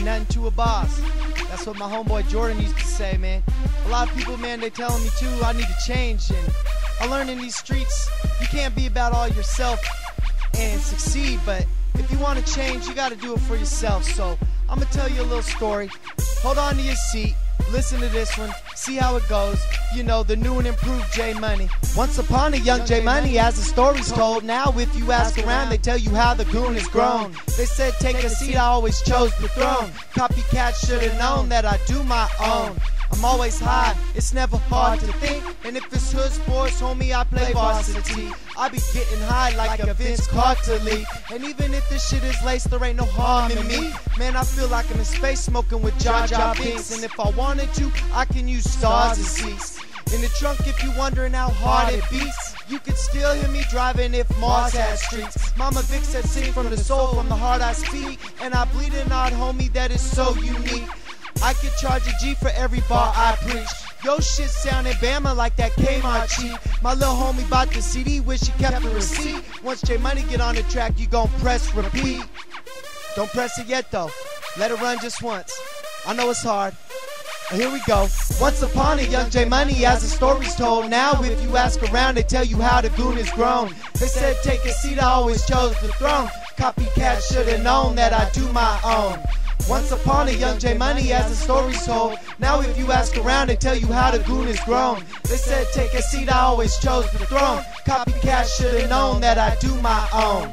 ain't nothing to a boss. That's what my homeboy Jordan used to say, man. A lot of people, man, they telling me too, I need to change. And I learned in these streets, you can't be about all yourself and succeed, but if you want to change, you got to do it for yourself. So I'm going to tell you a little story. Hold on to your seat. Listen to this one, see how it goes. You know, the new and improved J Money. Once upon a young J Money, as the story's told. Now if you ask around, they tell you how the goon has grown. They said take a seat, I always chose the throne. Copycat should've known that I do my own. I'm always high, it's never hard to think. And if it's hood sports, homie, I play varsity. I be getting high like a Vince Carter league. And even if this shit is laced, there ain't no harm in me. Man, I feel like I'm in space smoking with Jar Jar Binks. And if I wanted to, I can use stars as seats. In the trunk, if you wondering how hard it beats, you could still hear me driving if Mars had streets. Mama Vic said sing from the soul, from the heart I speak. And I bleed an odd homie that is so unique. I could charge a G for every bar I preach. Yo shit sounding Bama like that Kmart cheat. My little homie bought the CD, wish he kept the receipt. Once J Money get on the track, you gon' press repeat. Don't press it yet though, let it run just once. I know it's hard, but here we go. Once upon a young J Money, as the story's told. Now if you ask around, they tell you how the goon has grown. They said take a seat, I always chose the throne. Copycat should've known that I do my own. Once upon a young J Money, as the story's told. Now if you ask around, they tell you how the goon has grown. They said take a seat, I always chose the throne. Copycat should've known that I do my own.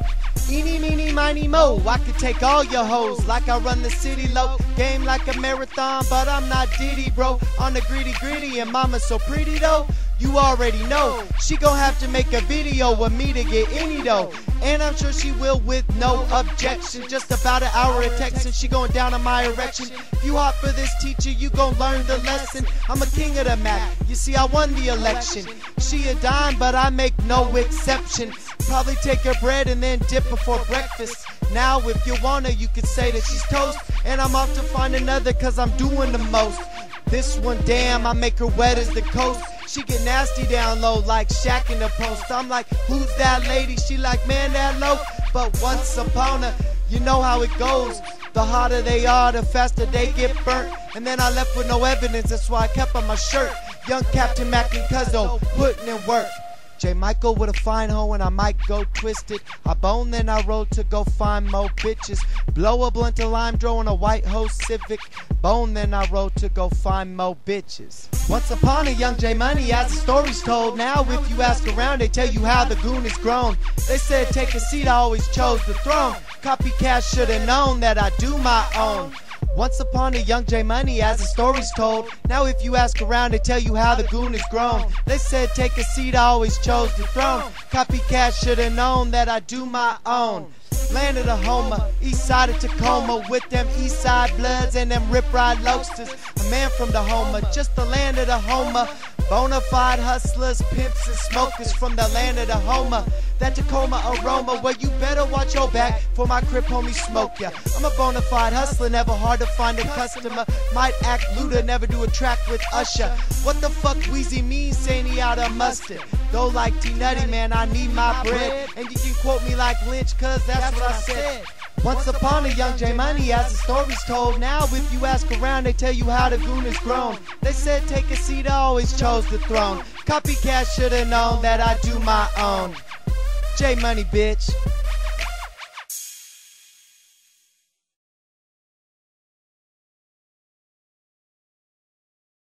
Eeny, meeny, miny, mo, I could take all your hoes like I run the city low. Game like a marathon, but I'm not Diddy, bro. On the gritty, and mama's so pretty though. You already know, she gon' have to make a video with me to get any dough. And I'm sure she will with no objection. Just about an hour of texting, she going down on my erection. If you hot for this teacher, you gon' learn the lesson. I'm a king of the Mac, you see I won the election. She a dime, but I make no exception. Probably take her bread and then dip before breakfast. Now if you wanna, you could say that she's toast. And I'm off to find another cause I'm doing the most. This one, damn, I make her wet as the coast. She get nasty down low like Shaq in the post. I'm like, who's that lady? She like, man, that low. But once upon her, you know how it goes. The hotter they are, the faster they get burnt. And then I left with no evidence, that's why I kept on my shirt. Young Captain Mac and Cuzzo, putting in work. J. Michael with a fine hoe and I might go twisted. I bone then I rode to go find more bitches. Blow a blunt of lime, draw in a white hoe Civic. Bone then I rode to go find more bitches. Once upon a young J Money, as the story's told. Now if you ask around, they tell you how the goon has grown. They said take a seat, I always chose the throne. Copycat should've known that I do my own. Once upon a young J Money, as the story's told. Now if you ask around, they tell you how the goon has grown. They said take a seat, I always chose the throne. Copycat should've known that I do my own. Land of the Homer, east side of Tacoma, with them east side bloods and them rip ride loasters. A man from the Homer, just the land of the Homer. Bonafide hustlers, pimps and smokers from the land of the Homer. That Tacoma aroma, well you better watch your back for my crib homie smoke ya. I'm a bonafide hustler, never hard to find a customer. Might act looter, never do a track with Usher. What the fuck Weezy mean saying he out of mustard? Though like T-Nutty, man, I need my bread. And you can quote me like Lynch, cause that's what I said. Once upon a young J Money, as the story's told. Now if you ask around, they tell you how the goon has grown. They said take a seat, I always chose the throne. Copycat should've known that I do my own. J Money, bitch.